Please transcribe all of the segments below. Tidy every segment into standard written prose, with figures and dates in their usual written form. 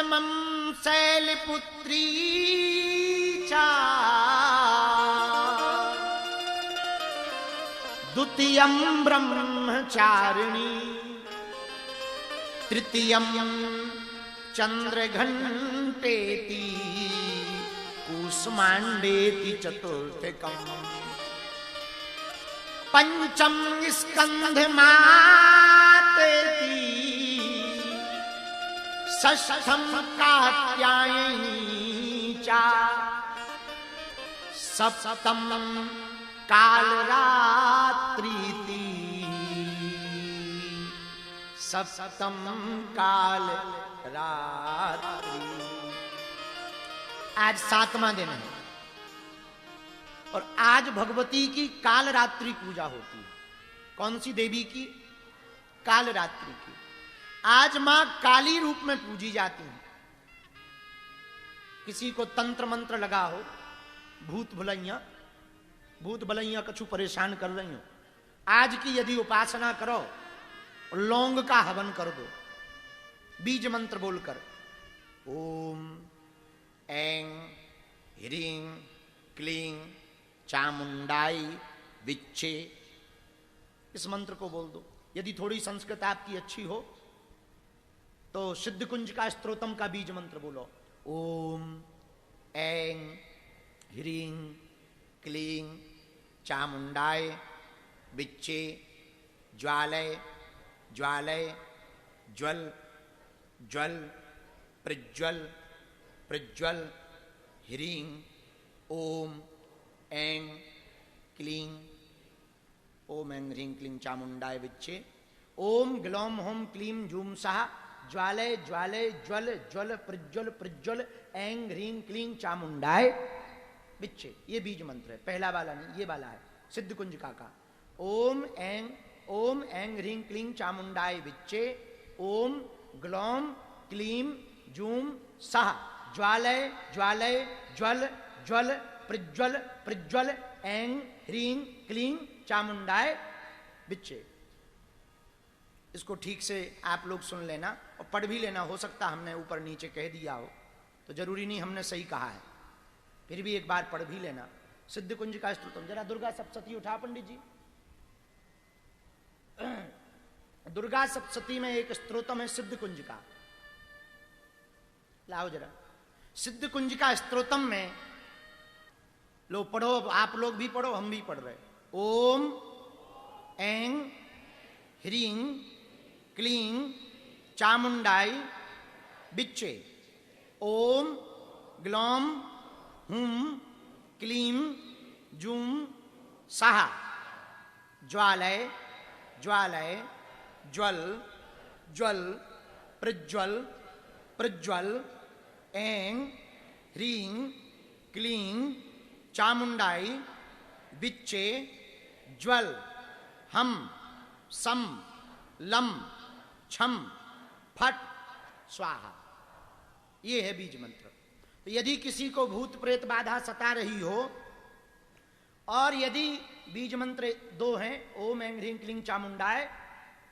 प्रथमं शैलपुत्री चा द्वितीयं ब्रह्मचारिणी तृतीयं चंद्रघंटेति कूष्मांडेति चतुर्थकम् पंचम स्कंधमातेति षष्ठं कात्यायनी चा सप्तम कालरात्रीति सप्तम कालरात्रि। आज 7वां दिन है और आज भगवती की कालरात्रि पूजा होती है। कौन सी देवी की? कालरात्रि की। आज मां काली रूप में पूजी जाती है। किसी को तंत्र मंत्र लगा हो, भूत भुलैया कछु परेशान कर रही हो, आज की यदि उपासना करो, लौंग का हवन कर दो, बीज मंत्र बोलकर ओम ऐं ह्रीं क्लीं चामुंडाई विच्चे, इस मंत्र को बोल दो। यदि थोड़ी संस्कृत आपकी अच्छी हो तो सिद्ध कुंज का स्तोत्रम का बीज मंत्र बोलो। ओम ऐं ह्रीं क्लीं चामुंडाय विच्चे ज्वालय ज्वालय ज्वल ज्वल प्रज्वल प्रज्वल ह्रीं ओम ऐं क्लीं ओम ऐं ह्रीं क्लीं चामुंडाय विच्चे ओम ग्लौम होम क्लीं जूम सहा ज्वालय ज्वालय ज्वल ज्वल प्रज्वल प्रज्वल ऐं ह्रीं क्लीं चामुंडाय विच्चे। ये बीज मंत्र है, पहला वाला नहीं, ये वाला है सिद्ध कुंज का। ओम ऐं ह्रीं क्लीं चामुंडाय विच्चे ओम ग्लौम क्लीं जूम सहा ज्वालय ज्वालय ज्वल ज्वल प्रज्वल प्रज्वल ऐं ह्रीं क्लीं चामुंडाय विच्चे। इसको ठीक से आप लोग सुन लेना और पढ़ भी लेना। हो सकता हमने ऊपर नीचे कह दिया हो तो जरूरी नहीं हमने सही कहा है, फिर भी एक बार पढ़ भी लेना। सिद्ध कुंज का स्तोत्रम। जरा दुर्गा सप्तशती उठा पंडित जी। दुर्गा सप्तशती में एक स्तोत्रम है सिद्ध कुंज का, लाओ जरा। सिद्ध कुंज का स्तोत्रम में लो पढ़ो, आप लोग भी पढ़ो, हम भी पढ़ रहे। ओम ऐं ह्रीं क्लीं चामुंडाई विच्चे ओम ग्लौम हुम क्लीं जूम सहा ज्वालय ज्वालय ज्वल ज्वल प्रज्वल प्रज्वल ऐं ह्रीं क्लीं चामुंडाई विच्चे ज्वल हम सम लम छम फट स्वाहा। ये है बीज मंत्र। तो यदि किसी को भूत प्रेत बाधा सता रही हो और यदि बीज मंत्र 2 हैं, ओम ऐं ह्रीं क्लीं चामुंडाय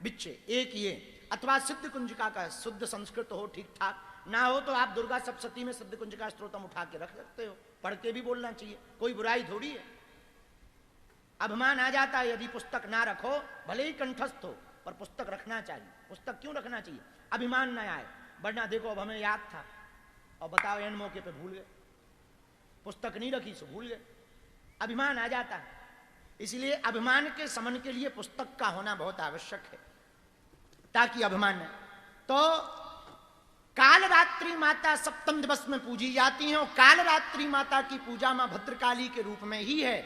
विच्चे, एक ये, अथवा सिद्ध कुंजिका का शुद्ध संस्कृत हो ठीक ठाक, ना हो तो आप दुर्गा सप्तशती में सिद्ध कुंजिका स्तोत्रम उठा के रख सकते हो, पढ़ के भी बोलना चाहिए, कोई बुराई थोड़ी है। अभिमान आ जाता है यदि पुस्तक ना रखो, भले ही कंठस्थ हो पर पुस्तक रखना चाहिए। पुस्तक क्यों रखना चाहिए? अभिमान ना आए, वरना देखो अब हमें याद था और बताओ एन मौके पे भूल गए, पुस्तक नहीं रखी सो भूल गए, अभिमान आ जाता है। इसलिए अभिमान के समन के लिए पुस्तक का होना बहुत आवश्यक है, ताकि अभिमान न। तो कालरात्रि माता सप्तम दिवस में पूजी जाती हैं और कालरात्रि माता की पूजा मां भद्रकाली के रूप में ही है।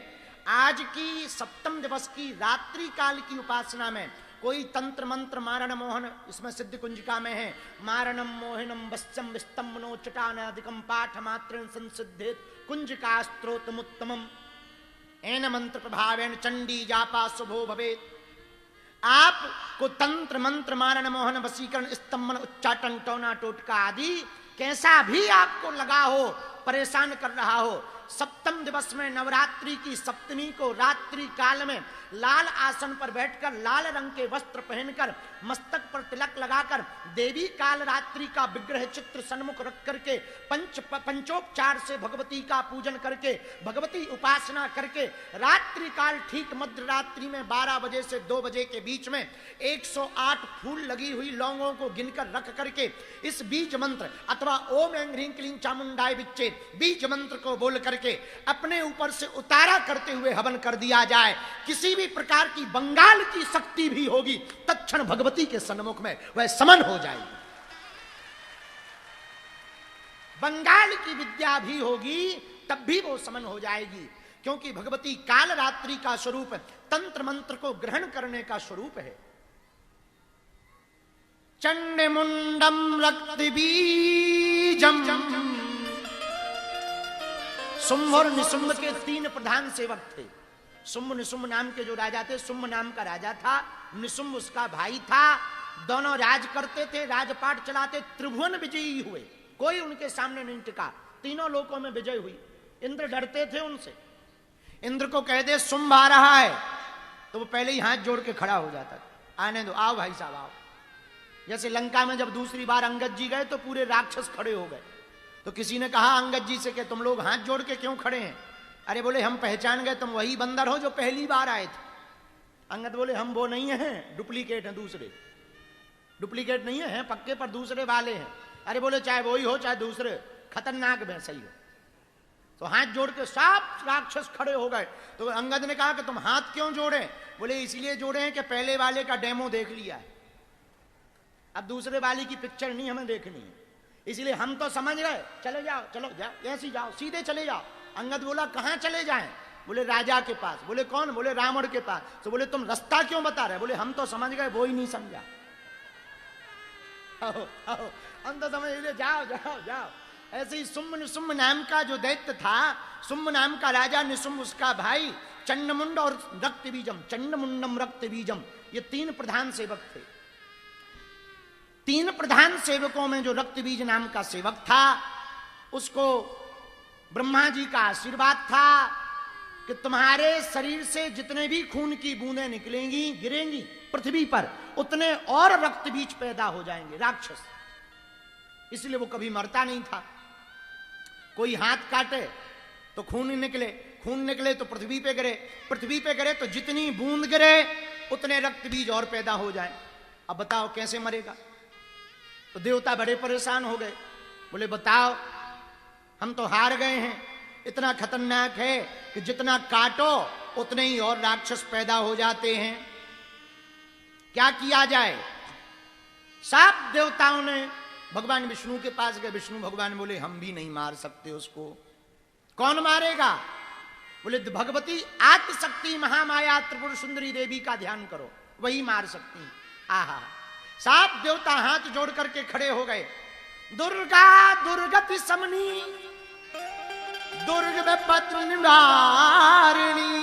आज की सप्तम दिवस की रात्रि काल की उपासना में कोई तंत्र मंत्र मारण मोहन, इसमें सिद्ध कुंजिका में है, मारणम मोहनम वस्यम विस्तम्भनो चटानादिकम पाठ मात्र संसिद्धेत कुंजिका स्तोत्रमुत्तमम एन मंत्र प्रभावेण चंडी जापा शुभो भवेत। आपको तंत्र मंत्र मारण मोहन वशीकरण स्तंभन उच्चाटन टोना टोटका आदि कैसा भी आपको लगा हो, परेशान कर रहा हो, सप्तम दिवस में नवरात्रि की सप्तमी को रात्रि काल में लाल आसन पर बैठकर लाल रंग के वस्त्र पहनकर मस्तक पर तिलक लगाकर देवी काल रात्रि का विग्रह चित्र सन्मुख रख करके पंचोपचार से भगवती का पूजन करके भगवती उपासना करके रात्रि काल ठीक मध्य रात्रि में 12 बजे से 2 बजे के बीच में 108 फूल लगी हुई लौंगों को गिनकर रख करके इस बीज मंत्र अथवा ओम ऐं ह्रीं क्लीं चामुंडाय विच्चे बीज मंत्र को बोल करके अपने ऊपर से उतारा करते हुए हवन कर दिया जाए। किसी भी प्रकार की बंगाल की शक्ति भी होगी तत्क्षण भगवती के सन्मुख में वह समन हो जाएगी। बंगाल की विद्या भी होगी तब भी वो समन हो जाएगी, क्योंकि भगवती काल रात्रि का स्वरूप तंत्र मंत्र को ग्रहण करने का स्वरूप है। चंड मुंडम रक्त बीजम, शुंभ और निशुंभ के 3 प्रधान सेवक थे। शुंभ निशुंभ नाम के जो राजा थे, शुंभ नाम का राजा था, निशुंभ उसका भाई था। दोनों राज करते थे, राजपाट चलाते, त्रिभुवन विजयी हुए, कोई उनके सामने नहीं टिका, तीनों लोकों में विजय हुई। इंद्र डरते थे उनसे। इंद्र को कह दे शुंभ आ रहा है तो वो पहले ही हाथ जोड़ के खड़ा हो जाता, आने दो, आओ भाई साहब आओ। जैसे लंका में जब दूसरी बार अंगद जी गए तो पूरे राक्षस खड़े हो गए, तो किसी ने कहा अंगद जी से कि तुम लोग हाथ जोड़ के क्यों खड़े हैं? अरे बोले हम पहचान गए, तुम वही बंदर हो जो पहली बार आए थे। अंगद बोले हम वो नहीं हैं, डुप्लीकेट हैं, दूसरे डुप्लीकेट नहीं है, पक्के पर दूसरे वाले हैं। अरे बोले चाहे वही हो चाहे दूसरे, खतरनाक में सही हो। तो हाथ जोड़ के सब राक्षस खड़े हो गए। तो अंगद ने कहा कि तुम हाथ क्यों जोड़े? बोले इसलिए जोड़े हैं कि पहले वाले का डेमो देख लिया है, अब दूसरे वाले की पिक्चर नहीं हमें देखनी है, इसलिए हम तो समझ रहे, चले जाओ, चलो जाओ, ऐसे ही जाओ, सीधे चले जाओ। अंगद बोला कहां चले जाएं? बोले राजा के पास। बोले कौन? बोले रावण के पास। तो बोले तुम रास्ता क्यों बता रहे? बोले हम तो समझ गए, वो ही नहीं समझा। आओ, आओ, हम तो समझ गए, जाओ जाओ जाओ। ऐसे ही शुंभ निशुंभ नाम का जो दैत्य था, शुंभ नाम का राजा, निशुंभ उसका भाई, चंडमुंड और रक्त बीजम, चंडमुंडम रक्त बीजम, ये 3 प्रधान सेवक थे। 3 प्रधान सेवकों में जो रक्त बीज नाम का सेवक था, उसको ब्रह्मा जी का आशीर्वाद था कि तुम्हारे शरीर से जितने भी खून की बूंदें निकलेंगी, गिरेंगी पृथ्वी पर, उतने और रक्त बीज पैदा हो जाएंगे राक्षस। इसलिए वो कभी मरता नहीं था। कोई हाथ काटे तो खून निकले, खून निकले तो पृथ्वी पे गिरे, पृथ्वी पे गिरे तो जितनी बूंद गिरे उतने रक्त बीज और पैदा हो जाए। अब बताओ कैसे मरेगा? तो देवता बड़े परेशान हो गए, बोले बताओ हम तो हार गए हैं, इतना खतरनाक है कि जितना काटो उतने ही और राक्षस पैदा हो जाते हैं, क्या किया जाए? सब देवताओं ने भगवान विष्णु के पास गए। विष्णु भगवान बोले हम भी नहीं मार सकते उसको। कौन मारेगा? बोले भगवती आदिशक्ति महामाया त्रिपुर सुंदरी देवी का ध्यान करो, वही मार सकती। आहा, सब देवता हाथ जोड़ करके खड़े हो गए। दुर्गा दुर्गति समनी, दुर्ग विपत्र निवारिणी,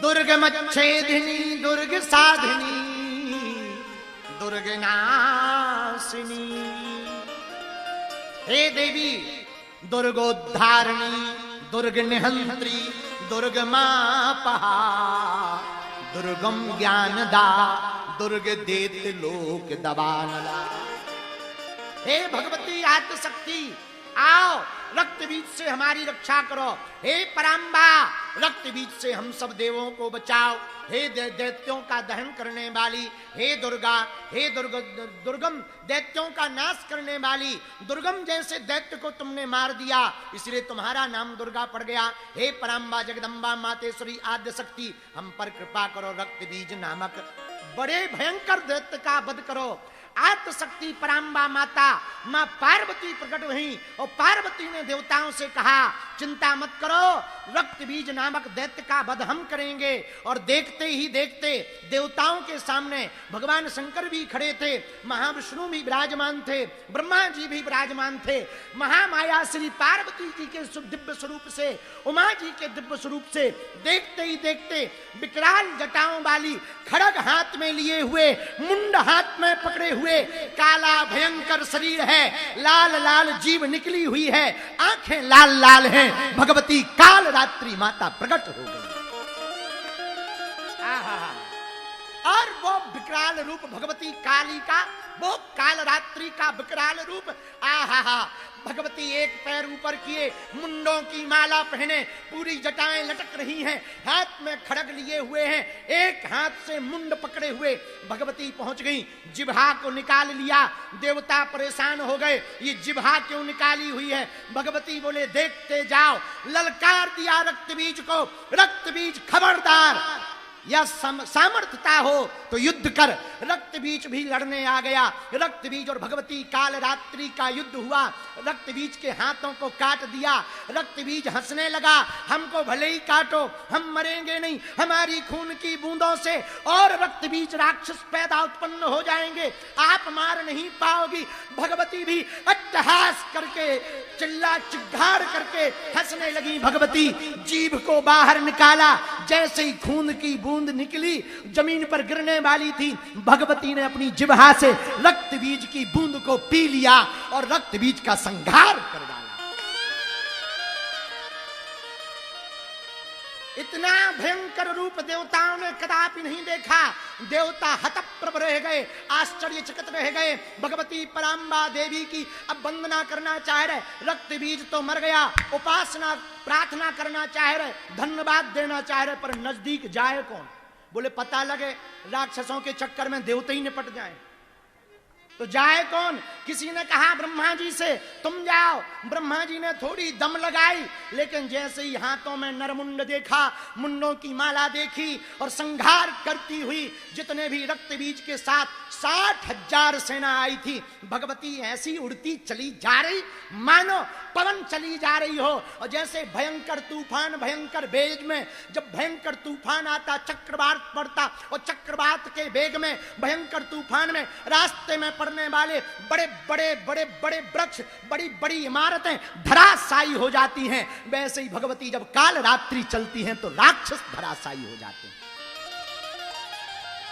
दुर्ग मच्छेदिनी, दुर्ग साधिनी, दुर्ग नाशिनी। हे देवी दुर्गोद्धारिणी, दुर्ग निहंत्री, दुर्ग मापहा, दुर्गम ज्ञानदा, दुर्ग देत लोक दबानला। हे भगवती आदिशक्ति, आओ रक्त बीज से हमारी रक्षा करो। हे पराम्बा, रक्त बीज से हम सब देवों को बचाओ। हे दैत्यों का दहन करने वाली, हे दुर्गा, हे दुर्गम दैत्यों का नाश करने वाली, दुर्गम जैसे दैत्य को तुमने मार दिया, इसलिए तुम्हारा नाम दुर्गा पड़ गया। हे पराम्बा जगदम्बा मातेश्वरी आद्यशक्ति, हम पर कृपा करो, रक्त बीज नामक बड़े भयंकर दैत्य का वध करो। आदिशक्ति पराम्बा माता मां पार्वती प्रकट हुई और पार्वती ने देवताओं से कहा चिंता मत करो, रक्त बीज नामक दैत्य का वध हम करेंगे। और देखते ही देखते देवताओं के सामने भगवान शंकर भी खड़े थे, महाविष्णु भी विराजमान थे, ब्रह्मा जी भी विराजमान थे। महामाया श्री पार्वती जी के दिव्य स्वरूप से, उमा जी के दिव्य स्वरूप से देखते ही देखते विकराल जटाओं वाली, खड़ग हाथ में लिए हुए, मुंड हाथ में पकड़े हुए, काला भयंकर शरीर है, लाल लाल जीभ निकली हुई है, आंखें लाल लाल हैं। भगवती काल रात्रि माता प्रकट हो गई। और वो विकराल रूप भगवती काली का, वो काल रात्रि का विकराल रूप, आहा। भगवती एक पैर ऊपर किए, मुंडों की माला पहने, पूरी जटाएं लटक रही हैं, हाथ में खड़ग लिए हुए हैं, एक हाथ से मुंड पकड़े हुए भगवती पहुंच गई। जिह्वा को निकाल लिया, देवता परेशान हो गए, ये जिह्वा क्यों निकाली हुई है? भगवती बोले देखते जाओ। ललकार दिया रक्त बीज को, रक्त बीज खबरदार, या सामर्थ्यता हो तो युद्ध कर। रक्त बीज भी लड़ने आ गया। रक्त बीज और भगवती काल रात्रि का युद्ध हुआ। रक्त बीज के हाथों को काट दिया। रक्त बीज हंसने लगा, हमको भले ही काटो, हम मरेंगे नहीं, हमारी खून की बूंदों से और रक्त बीज राक्षस पैदा उत्पन्न हो जाएंगे, आप मार नहीं पाओगी। भगवती भी अट्टहास करके, चिल्ला चिल्लाड़ करके हंसने लगी। भगवती जीभ को बाहर निकाला, जैसे ही खून की बूंद निकली, जमीन पर गिरने वाली थी, भगवती ने अपनी जिह्वा से रक्त बीज की बूंद को पी लिया और रक्त बीज का संहार कर डाला। इतना भयंकर रूप देवताओं ने कदापि नहीं देखा। देवता हतप्रभ रह गए, आश्चर्यचकित रह गए। भगवती पराम्बा देवी की अब वंदना करना चाह रहे, रक्त बीज तो मर गया, उपासना प्रार्थना करना चाह रहे, धन्यवाद देना चाह रहे, पर नजदीक जाए कौन? बोले पता लगे राक्षसों के चक्कर में देवते ही निपट जाए तो जाए कौन? किसी ने कहा ब्रह्मा जी से तुम जाओ। ब्रह्मा जी ने थोड़ी दम लगाई, लेकिन जैसे ही हाथों में नरमुंड देखा, मुंडों की माला देखी और संहार करती हुई जितने भी रक्त बीज के साथ 60,000 सेना आई थी, भगवती ऐसी उड़ती चली जा रही मानो पवन चली जा रही हो। और जैसे भयंकर तूफान, भयंकर वेग में जब भयंकर तूफान आता, चक्रवात पड़ता, और चक्रवात के वेग में, भयंकर तूफान में रास्ते में पड़ने वाले बड़े बड़े बड़े बड़े वृक्ष, बड़ी बड़ी इमारतें धराशायी हो जाती हैं, वैसे ही भगवती जब काल रात्रि चलती हैं तो राक्षस धराशायी हो जाते हैं।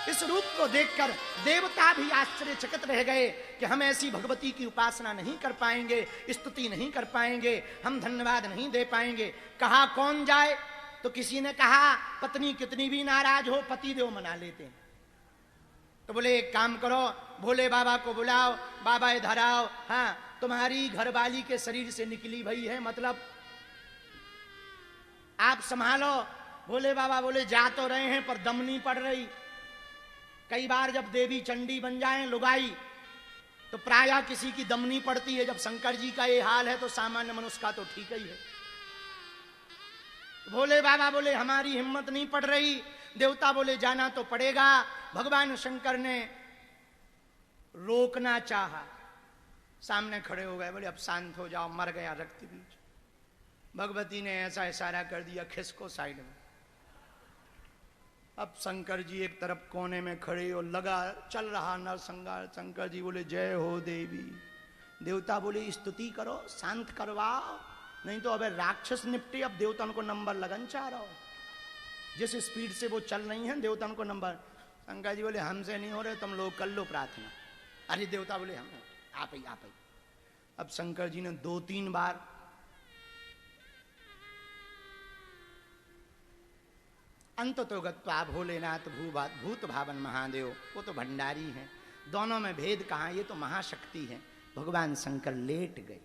इस रूप को देखकर देवता भी आश्चर्यचकित रह गए कि हम ऐसी भगवती की उपासना नहीं कर पाएंगे, स्तुति नहीं कर पाएंगे, हम धन्यवाद नहीं दे पाएंगे। कहा कौन जाए? तो किसी ने कहा पत्नी कितनी भी नाराज हो, पति देव मना लेते हैं। तो बोले एक काम करो, भोले बाबा को बुलाओ, बाबा इधर आओ, हाँ तुम्हारी घरवाली के शरीर से निकली भई है, मतलब आप संभालो। भोले बाबा बोले जा तो रहे हैं पर दम नहीं पड़ रही। कई बार जब देवी चंडी बन जाए लुगाई तो प्रायः किसी की दम नहीं पड़ती है। जब शंकर जी का ये हाल है तो सामान्य मनुष्य का तो ठीक ही है। भोले बाबा बोले हमारी हिम्मत नहीं पड़ रही। देवता बोले जाना तो पड़ेगा। भगवान शंकर ने रोकना चाहा, सामने खड़े हो गए, बोले अब शांत हो जाओ, मर गया रक्त बीज। भगवती ने ऐसा इशारा कर दिया खिसको साइड में। अब शंकर जी एक तरफ कोने में खड़े और लगा चल रहा नरसंहार। शंकर जी बोले जय हो देवी। देवता बोले स्तुति करो, शांत करवाओ, नहीं तो अबे राक्षस निपटे। अब देवताओं को नंबर लगन चाह रहा हो, जिस स्पीड से वो चल रही हैं देवताओं को नंबर। शंकर जी बोले हमसे नहीं हो रहे, तुम लोग कर लो प्रार्थना। अरे देवता बोले हम आप ही। अब शंकर जी ने 2-3 बार अंत तो गत्वा भोलेनाथ भूत भावन महादेव, वो तो भंडारी हैं, दोनों में भेद कहाँ? ये तो महाशक्ति है। भगवान शंकर लेट गए,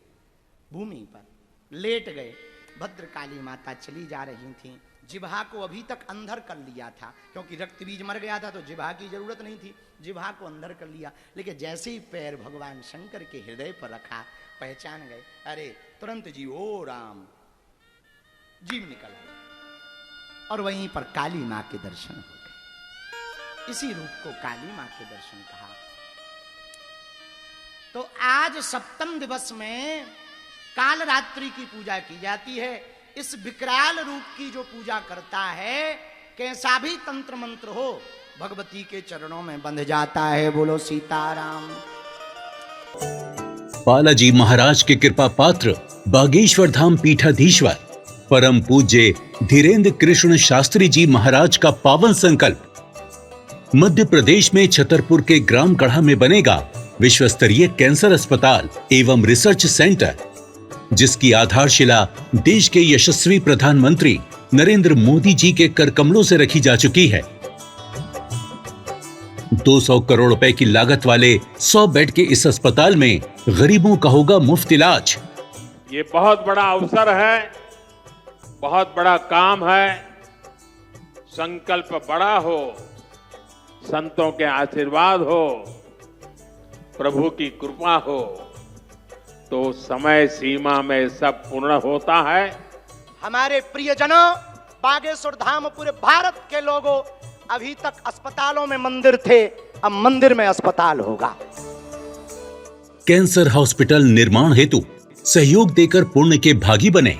भूमि पर लेट गए। भद्रकाली माता चली जा रही थी, जिह्वा को अभी तक अंदर कर लिया था, क्योंकि रक्त बीज मर गया था तो जिह्वा की जरूरत नहीं थी, जिह्वा को अंदर कर लिया। लेकिन जैसे ही पैर भगवान शंकर के हृदय पर रखा, पहचान गए, अरे तुरंत जी ओ राम, जीव निकल गया और वहीं पर काली मां के दर्शन हो गए। इसी रूप को काली मां के दर्शन कहा। तो आज सप्तम दिवस में काल रात्रि की पूजा की जाती है। इस विकराल रूप की जो पूजा करता है, कैसा भी तंत्र मंत्र हो, भगवती के चरणों में बंध जाता है। बोलो सीताराम। बालाजी महाराज के कृपा पात्र बागेश्वर धाम पीठाधीश्वर परम पूज्य धीरेन्द्र कृष्ण शास्त्री जी महाराज का पावन संकल्प मध्य प्रदेश में छतरपुर के ग्राम गढ़ा में बनेगा विश्व स्तरीय कैंसर अस्पताल एवं रिसर्च सेंटर, जिसकी आधारशिला देश के यशस्वी प्रधानमंत्री नरेंद्र मोदी जी के कर कमलों से रखी जा चुकी है। 200 करोड़ रुपए की लागत वाले 100 बेड के इस अस्पताल में गरीबों का होगा मुफ्त इलाज। ये बहुत बड़ा अवसर है, बहुत बड़ा काम है। संकल्प बड़ा हो, संतों के आशीर्वाद हो, प्रभु की कृपा हो, तो समय सीमा में सब पूर्ण होता है। हमारे प्रियजनों, बागेश्वर धाम पूरे भारत के लोगों, अभी तक अस्पतालों में मंदिर थे, अब मंदिर में अस्पताल होगा। कैंसर हॉस्पिटल निर्माण हेतु सहयोग देकर पुण्य के भागी बने।